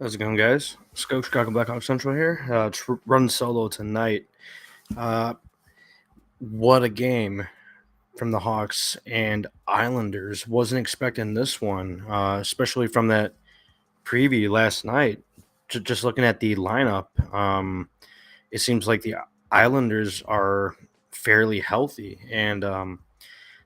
How's it going, guys? Skoks, Blackhawks Central here. Run solo tonight. Uh, what a game from the Hawks and Islanders. Wasn't expecting this one, especially from that preview last night. Just looking at the lineup, it seems like the Islanders are fairly healthy, and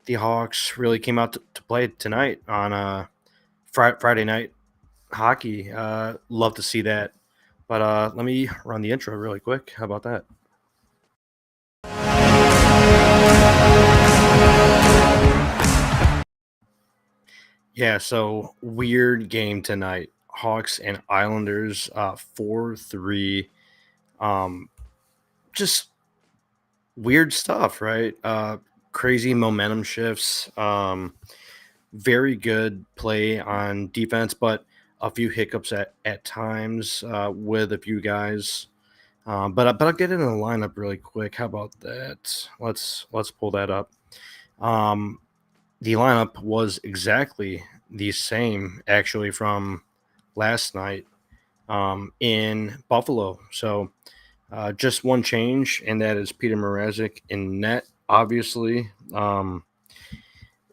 the Hawks really came out to play tonight on Friday night hockey. Love to see that. But let me run the intro really quick. How about that? Yeah, so weird game tonight. Hawks and Islanders, 4-3. Um, just weird stuff, right? Crazy momentum shifts. Very good play on defense, but a few hiccups at times with a few guys. But I'll get into the lineup really quick. How about that? Let's pull that up. Um, the lineup was exactly the same actually from last night in Buffalo. So just one change, and that is Peter Mrazek in net. Obviously,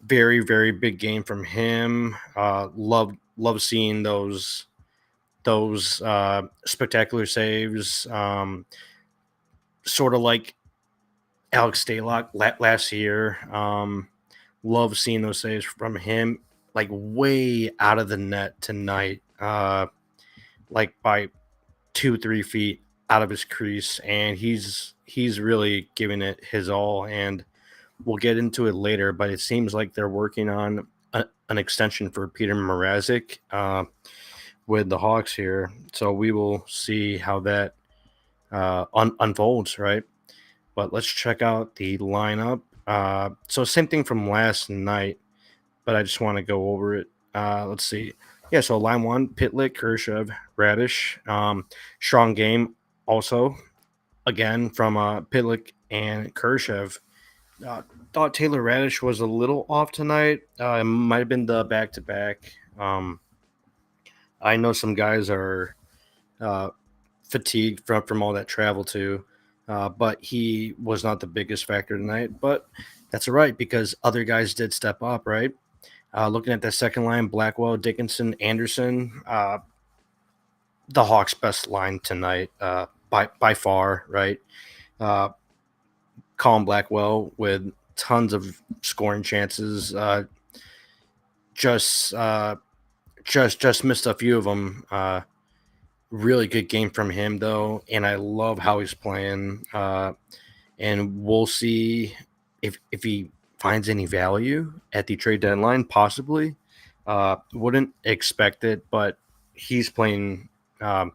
very big game from him. Love seeing those spectacular saves. Sort of like Alex Stalock last year. Love seeing those saves from him, like way out of the net tonight, like by 2-3 feet out of his crease, and he's really giving it his all. And we'll get into it later, but it seems like they're working on an extension for Peter Mrazek with the Hawks here, so we will see how that unfolds, right? But let's check out the lineup. So same thing from last night, but I just want to go over it. Let's see. Yeah, so line one, Pitlick, Kershev, Radish. Strong game also, again, from Pitlick and Kershev. Uh, Thought Taylor Radish was a little off tonight. It might have been the back to back. I know some guys are uh, fatigued from all that travel too. But he was not the biggest factor tonight. But that's all right because other guys did step up, right? Looking at that second line, Blackwell, Dickinson, Anderson, the Hawks' best line tonight by far, right? Uh, Colin Blackwell with tons of scoring chances. Just just missed a few of them. Really good game from him though, and I love how he's playing. And we'll see if he finds any value at the trade deadline. Possibly, wouldn't expect it, but he's playing um,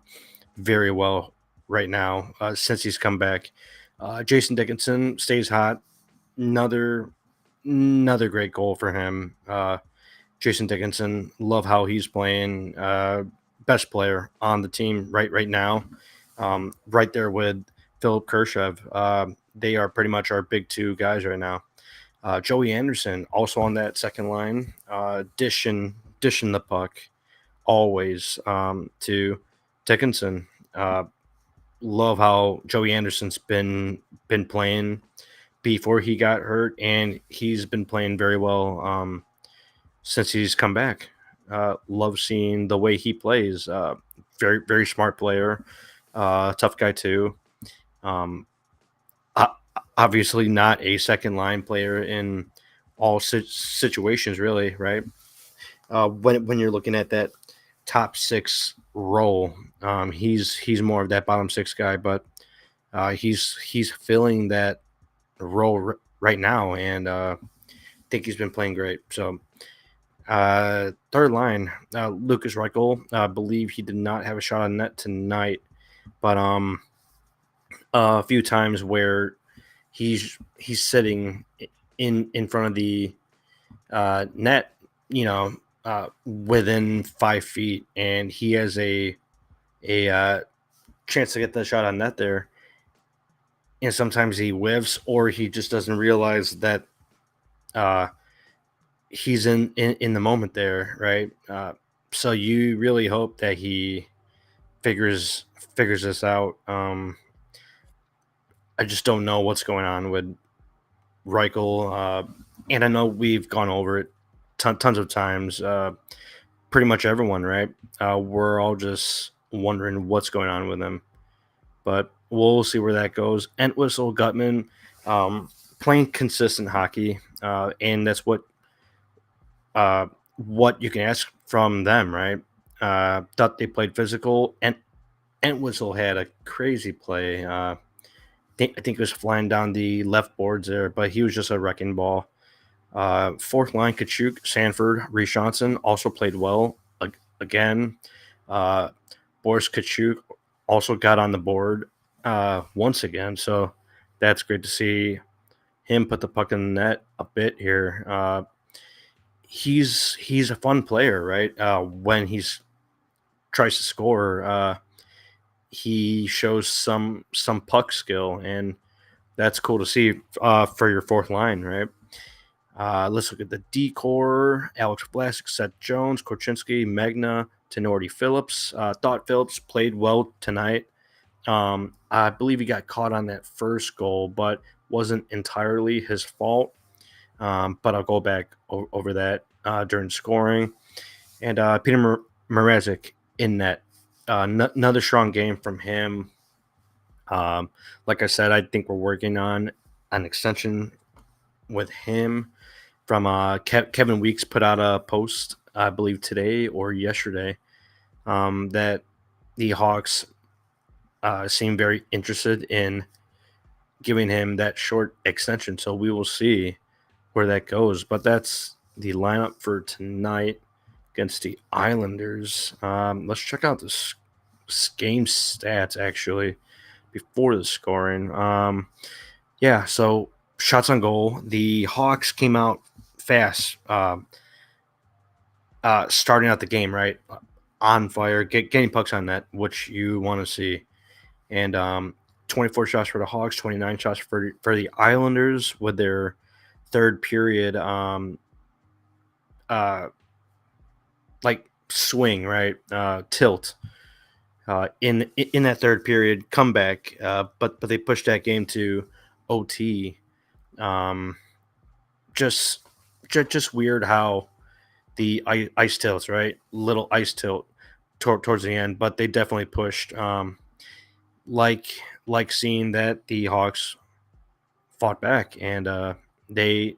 very well right now since he's come back. Jason Dickinson stays hot. Another another great goal for him. Jason Dickinson, love how he's playing. Best player on the team right now. Right there with Philip Kershev. They are pretty much our big two guys right now. Joey Anderson also on that second line, dishing the puck always to Dickinson. Love how Joey Anderson's been playing before he got hurt, and he's been playing very well since he's come back. Love seeing the way he plays. Very smart player, tough guy too. Um, Obviously not a second line player in all situations, really, right? When you're looking at that top six role, he's more of that bottom six guy, but he's filling that role right now, and think he's been playing great. So third line, Lucas Reichel. I believe he did not have a shot on net tonight, but a few times where he's sitting in front of the net, within 5 feet, and he has a chance to get the shot on net there. And sometimes he whiffs, or he just doesn't realize that uh, he's in the moment there, right? So you really hope that he figures figures this out. I just don't know what's going on with Reichel, and I know we've gone over it tons of times. Pretty much everyone, right? We're all just wondering what's going on with him, but we'll see where that goes. Entwistle, Gutman, um, playing consistent hockey, and that's what you can ask from them, right? Thought they played physical, and Entwistle had a crazy play. I think he was flying down the left boards there, but he was just a wrecking ball. Fourth line, Kachuk, Sanford, Reece Johnson also played well again. Uh, Boris Kachuk also got on the board once again, so that's great to see him put the puck in the net a bit here. He's a fun player, right? When he's tries to score, he shows some puck skill, and that's cool to see for your fourth line, right? Let's look at the decor. Alex Vlasic, Seth Jones, Korchinski, Magna, Tenorti Phillips. Thought Phillips played well tonight. I believe he got caught on that first goal, but wasn't entirely his fault. But I'll go back over that during scoring. And Peter Mrazek in net. Another strong game from him. Like I said, I think we're working on an extension with him. From Kevin Weeks put out a post, I believe today or yesterday, that the Hawks seem very interested in giving him that short extension. So we will see where that goes. But that's the lineup for tonight against the Islanders. Let's check out this game stats actually before the scoring. Yeah, so shots on goal. The Hawks came out fast, starting out the game, right? On fire, getting pucks on net, which you want to see. And 24 shots for the Hawks, 29 shots for the Islanders with their third period, like swing, right? Tilt. In that third period comeback, but they pushed that game to OT. Um, just just weird how the ice tilts, right? Little ice tilt towards the end, but they definitely pushed. Like seeing that the Hawks fought back and they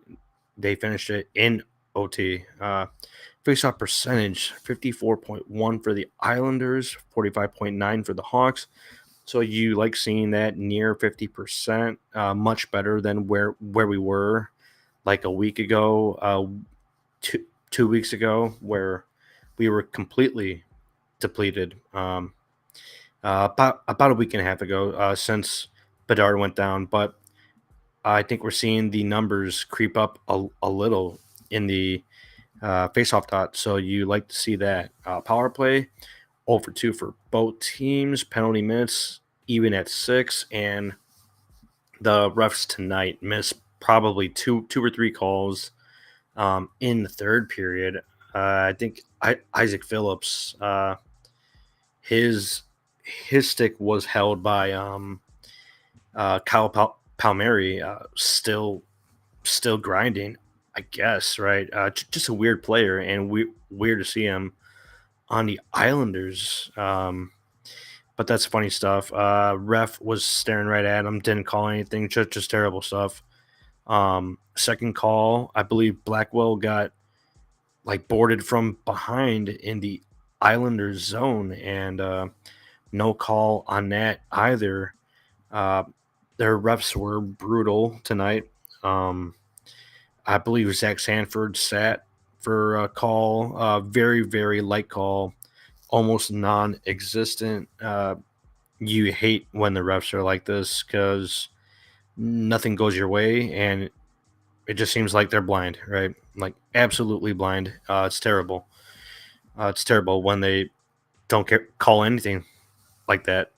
finished it in OT. Face-off percentage 54.1 for the Islanders, 45.9 for the Hawks. So you like seeing that near 50%, much better than where we were like a week ago, two weeks ago, where we were completely depleted. About a week and a half ago, since Bedard went down, but I think we're seeing the numbers creep up a little in the face-off dot. So you like to see that. Power play 0 for 2 for both teams. Penalty minutes even at 6, and the refs tonight missed probably two or three calls in the third period. I think Isaac Phillips, his stick was held by Kyle Palmieri, still grinding, I guess, right? Just a weird player, and weird to see him on the Islanders. But that's funny stuff. Ref was staring right at him, didn't call anything, just terrible stuff. Second call, I believe Blackwell got like boarded from behind in the Islanders zone, and no call on that either. Their refs were brutal tonight. I believe Zach Sanford sat for a call, very, very light call, almost non existent. You hate when the refs are like this because nothing goes your way and it just seems like they're blind, right? Like absolutely blind. It's terrible. It's terrible when they don't call anything like that.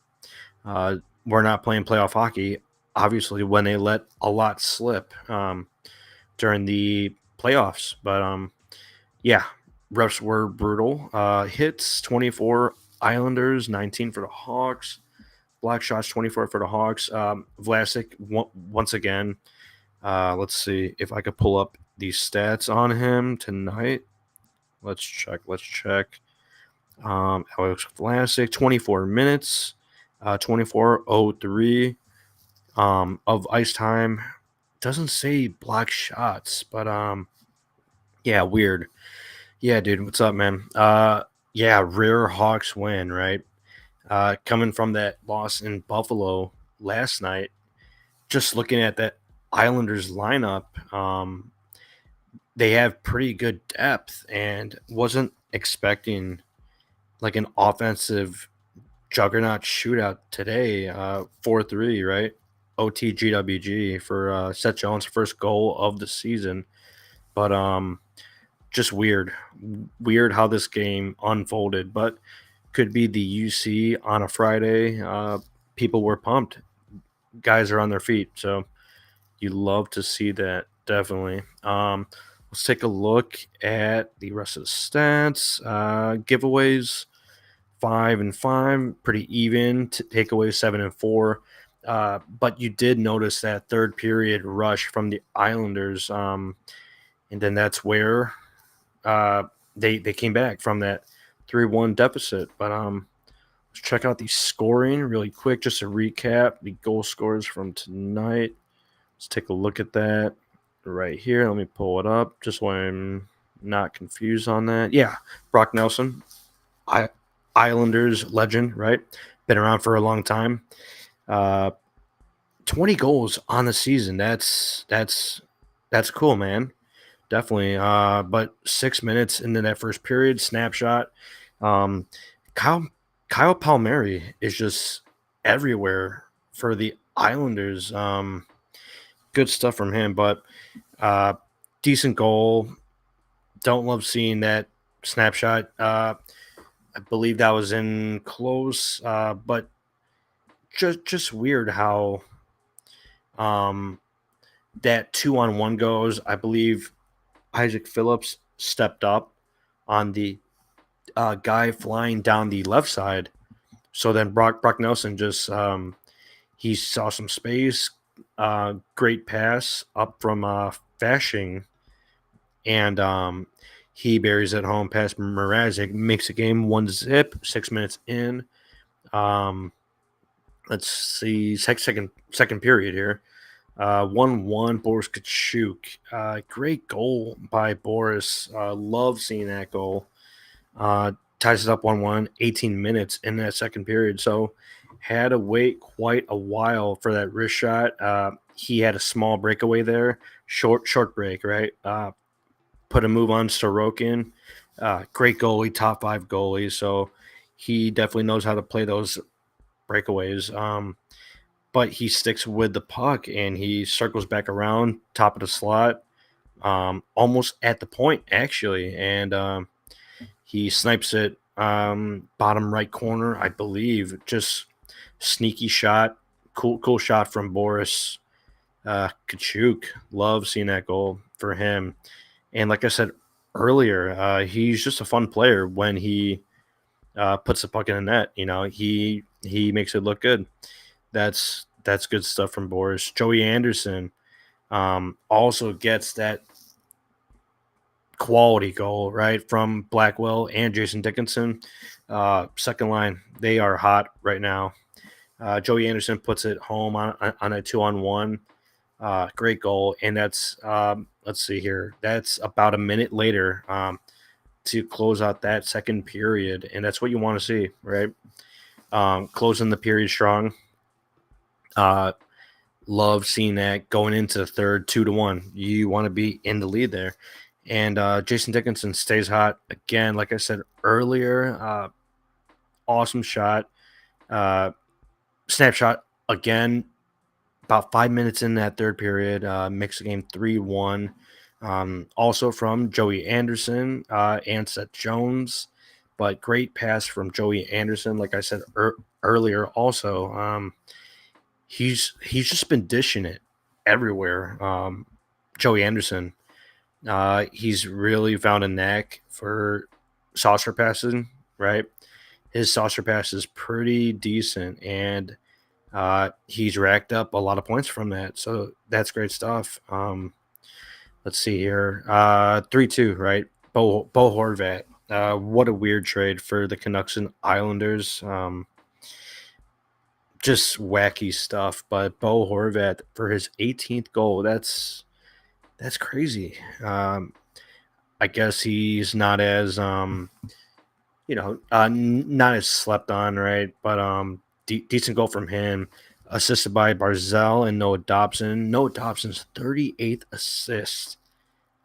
We're not playing playoff hockey, obviously, when they let a lot slip during the playoffs. But yeah, refs were brutal. Hits 24 Islanders, 19 for the Hawks. Block shots, 24 for the Hawks. Vlasic, once again. Let's see if I could pull up these stats on him tonight. Let's check. Alex Vlasic, 24 minutes, 24:03 of ice time. Doesn't say block shots, but yeah, weird. Yeah, dude, what's up, man? Yeah, rare Hawks win, right? Coming from that loss in Buffalo last night, just looking at that Islanders lineup, they have pretty good depth, and wasn't expecting like an offensive juggernaut shootout today. 4-3, right? OTGWG for Seth Jones' first goal of the season, but just weird how this game unfolded, but could be the UC on a Friday. People were pumped. Guys are on their feet, so you love to see that, definitely. Let's take a look at the rest of the stats. Giveaways 5-5, pretty even. Takeaways 7-4. But you did notice that third period rush from the Islanders, and then that's where they came back from that 3-1 deficit. But let's check out the scoring really quick, just to recap the goal scores from tonight. Let's take a look at that right here. Let me pull it up just so I'm not confused on that. Yeah, Brock Nelson, Islanders legend, right? Been around for a long time. 20 goals on the season. That's cool, man. Definitely. But 6 minutes into that first period, snapshot. Um, Kyle Palmieri is just everywhere for the Islanders. Good stuff from him, but decent goal. Don't love seeing that snapshot. I believe that was in close, but just weird how that 2-on-1 goes. I believe Isaac Phillips stepped up on the guy flying down the left side. So then Brock Nelson just he saw some space. Great pass up from Fashing, and he buries it home past Mrazek, makes the game 1-0, 6 minutes in. Let's see, second period here. 1-1, Boris Kachuk. Great goal by Boris. Love seeing that goal. Ties it up 1-1, 18 minutes in that second period. So had to wait quite a while for that wrist shot. He had a small breakaway there, short break, right? Put a move on Sorokin. Great goalie, top 5 goalie. So he definitely knows how to play those breakaways. But he sticks with the puck and he circles back around, top of the slot, almost at the point, actually. And he snipes it bottom right corner, I believe. Just sneaky shot. Cool shot from Boris Kachuk. Love seeing that goal for him. And like I said earlier, he's just a fun player when he puts the puck in the net. You know, he makes it look good. That's good stuff from Boris. Joey Anderson also gets that quality goal, right, from Blackwell and Jason Dickinson. Second line, they are hot right now. Joey Anderson puts it home on a 2-on-1. Great goal. And that's, let's see here, that's about a minute later to close out that second period. And that's what you want to see, right? Closing the period strong. Love seeing that going into the third, 2-1. You want to be in the lead there. And Jason Dickinson stays hot again. Like I said earlier, awesome shot. Snapshot again, about 5 minutes in that third period, makes the game 3-1. Also from Joey Anderson and Seth Jones, but great pass from Joey Anderson. Like I said earlier, also, he's just been dishing it everywhere. Joey Anderson, he's really found a knack for saucer passing, right? his saucer pass is pretty decent, and he's racked up a lot of points from that. So that's great stuff. Let's see here. 3-2, right? Bo Horvat. What a weird trade for the Canucks and Islanders. Just wacky stuff. But Bo Horvat for his 18th goal. That's crazy. I guess he's not as not as slept on, right? But decent goal from him, assisted by Barzell and Noah Dobson. Noah Dobson's 38th assist.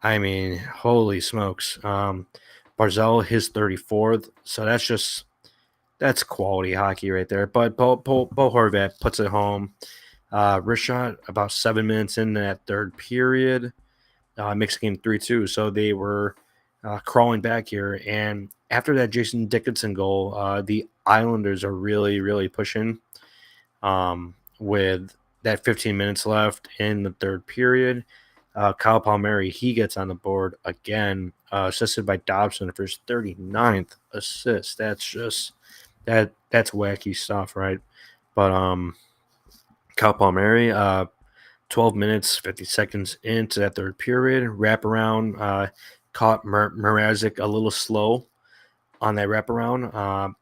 I mean, holy smokes. Barzell his 34th, so that's quality hockey right there. But Bo Horvat puts it home. Wrist shot about 7 minutes in that third period. Makes the game 3-2. So they were crawling back here. And after that Jason Dickinson goal, the Islanders are really, really pushing with that 15 minutes left in the third period. Kyle Palmieri, he gets on the board again, assisted by Dobson for his 39th assist. That's just that's wacky stuff, right? But Kyle Palmieri, 12 minutes, 50 seconds into that third period, wraparound, caught Mrazek a little slow on that wraparound,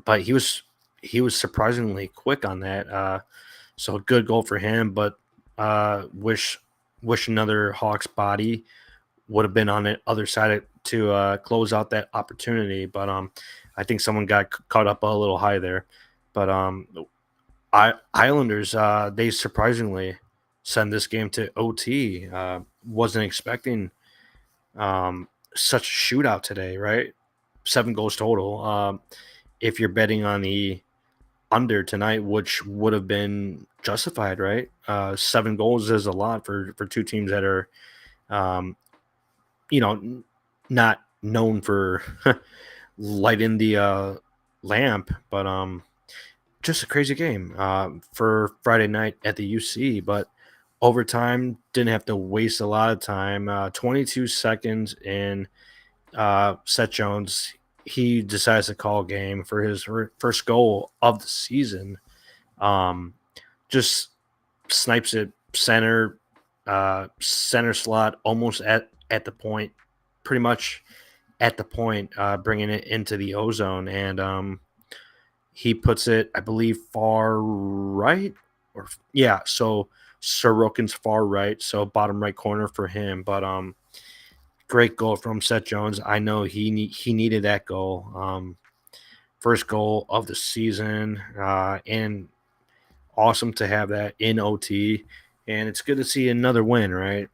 but he was surprisingly quick on that. So good goal for him, but wish another Hawks body would have been on the other side to close out that opportunity. But I think someone got caught up a little high there. But Islanders, they surprisingly send this game to OT. Wasn't expecting such a shootout today, right? 7 goals total. If you're betting on the under tonight, which would have been justified, right? 7 goals is a lot for two teams that are, not known for lighting the lamp, but just a crazy game for Friday night at the UC. But overtime, didn't have to waste a lot of time. 22 seconds in, Seth Jones, he decides to call game for his first goal of the season. Just snipes it center slot, almost at the point, pretty much at the point, bringing it into the ozone, and he puts it, I believe, far right, or yeah, so Sorokin's far right, so bottom right corner for him. But great goal from Seth Jones. I know he needed that goal. First goal of the season, and awesome to have that in OT. And it's good to see another win, right?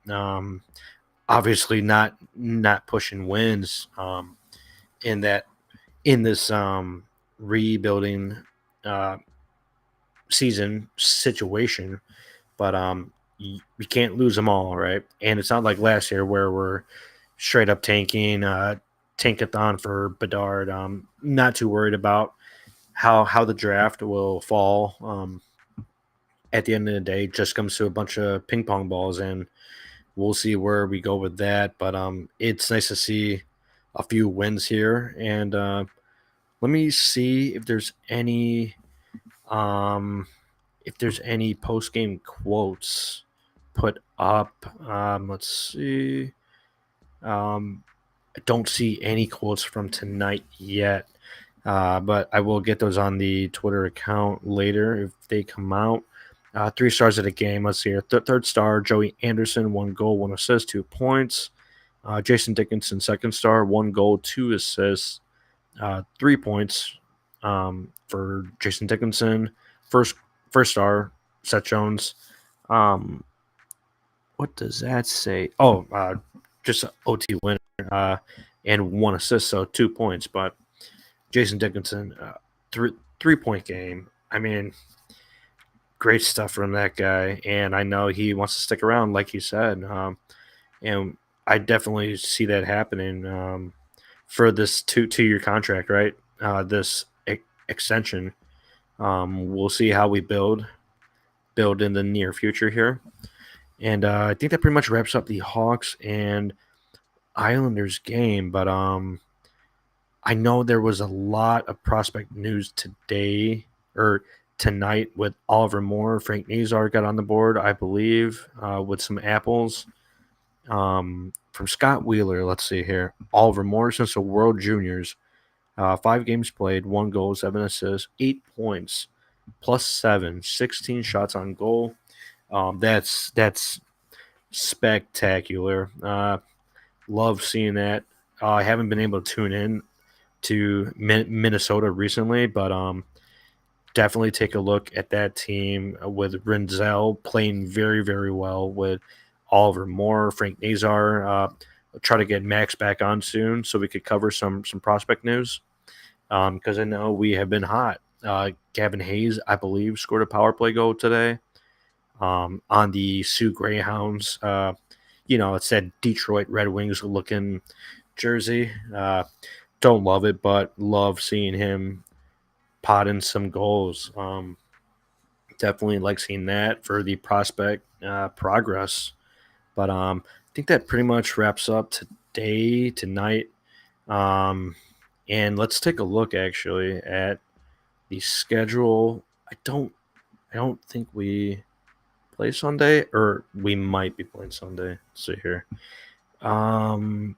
Obviously not pushing wins in this rebuilding season situation, but you can't lose them all, right? And it's not like last year where we're straight up tanking, tankathon for Bedard. Not too worried about how the draft will fall. At the end of the day, it just comes to a bunch of ping pong balls, and we'll see where we go with that. But it's nice to see a few wins here, and let me see if there's any post game quotes put up. Let's see. I don't see any quotes from tonight yet, but I will get those on the Twitter account later if they come out. 3 stars of the game. Let's see here. Third star, Joey Anderson, 1 goal, 1 assist, 2 points. Jason Dickinson, second star, 1 goal, 2 assists, 3 points for Jason Dickinson. First star, Seth Jones. What does that say? Oh, just an OT winner and 1 assist, so 2 points. But Jason Dickinson, 3-point game. I mean, great stuff from that guy, and I know he wants to stick around, like you said. And I definitely see that happening for this two-year contract, right? This extension. We'll see how we build in the near future here. And I think that pretty much wraps up the Hawks and Islanders game. But I know there was a lot of prospect news today or tonight with Oliver Moore. Frank Nazar got on the board, I believe, with some apples. From Scott Wheeler, let's see here. Oliver Moore since the World Juniors. 5 games played, 1 goal, 7 assists, 8 points, +7, 16 shots on goal. That's spectacular. Love seeing that. I haven't been able to tune in to Minnesota recently, but definitely take a look at that team with Renzel playing very, very well with Oliver Moore, Frank Nazar. Try to get Max back on soon so we could cover some prospect news because I know we have been hot. Gavin Hayes, I believe, scored a power play goal today on the Sioux Greyhounds. It said Detroit Red Wings looking jersey. Don't love it, but love seeing him pot in some goals. Definitely like seeing that for the prospect progress. But I think that pretty much wraps up tonight. And let's take a look actually at the schedule. I don't think we play Sunday, or we might be playing Sunday. Let's see here. Um,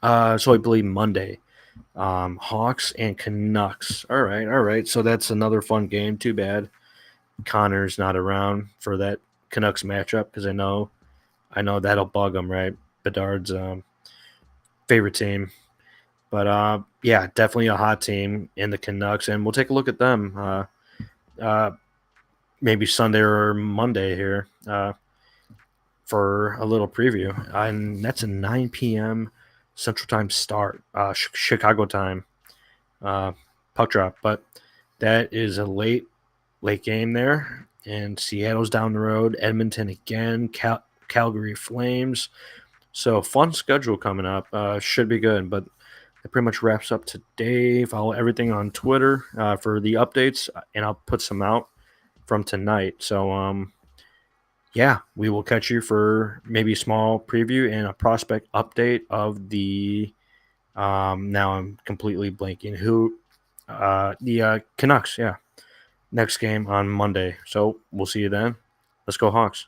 so I believe Monday. Hawks and Canucks. All right, all right. So that's another fun game. Too bad Connor's not around for that Canucks matchup because I know that'll bug him, right? Bedard's favorite team. But yeah, definitely a hot team in the Canucks, and we'll take a look at them uh, maybe Sunday or Monday here for a little preview. And that's a 9 p.m. Central Time start, Chicago time, puck drop. But that is a late game there, and Seattle's down the road. Edmonton again, Calgary Flames. So fun schedule coming up. Should be good, but that pretty much wraps up today. Follow everything on Twitter for the updates, and I'll put some out from tonight. So, yeah, we will catch you for maybe a small preview and a prospect update of the. Now I'm completely blanking who. The Canucks. Yeah, next game on Monday. So we'll see you then. Let's go Hawks.